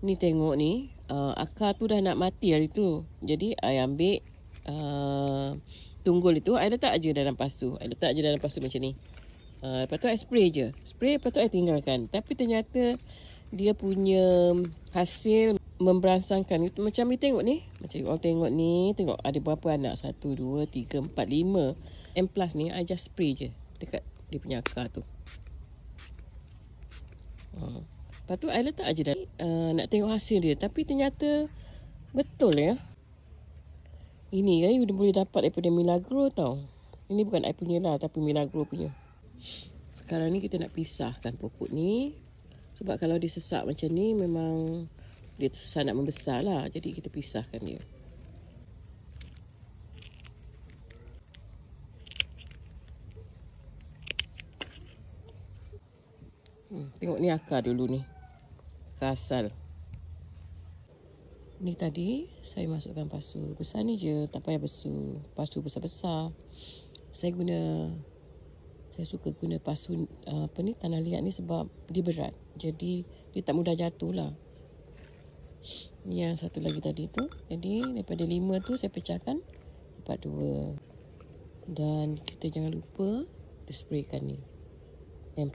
Ni tengok ni, akar tu dah nak mati hari tu. Jadi I ambil tunggul itu, I letak je dalam pasu. I letak je dalam pasu macam ni. Lepas tu I spray je. Spray, lepas tu I tinggalkan. Tapi ternyata dia punya hasil memberansangkan. Itu macam ni tengok ni. Macam orang tengok ni. Tengok ada berapa anak. 1, 2, 3, 4, 5. M plus ni I just spray je dekat dia punya akar tu. Lepas tu I letak je dah. Nak tengok hasil dia. Tapi ternyata betul ya. Ini kan boleh dapat daripada Milagro tau. Ini bukan I punya lah, tapi Milagro punya. Sekarang ni kita nak pisahkan pokok ni. Sebab kalau dia sesak macam ni, memang dia susah nak membesar lah. Jadi kita pisahkan dia. Tengok ni akar dulu ni. Akar asal. Ni tadi saya masukkan pasu besar ni je, tak payah pasu besar-besar. Saya suka guna pasu tanah liat ni sebab dia berat. Jadi dia tak mudah jatuh lah. Ni yang satu lagi tadi tu. Jadi daripada 5 tu saya pecahkan dapat 2. Dan kita jangan lupa spraykan ni M+.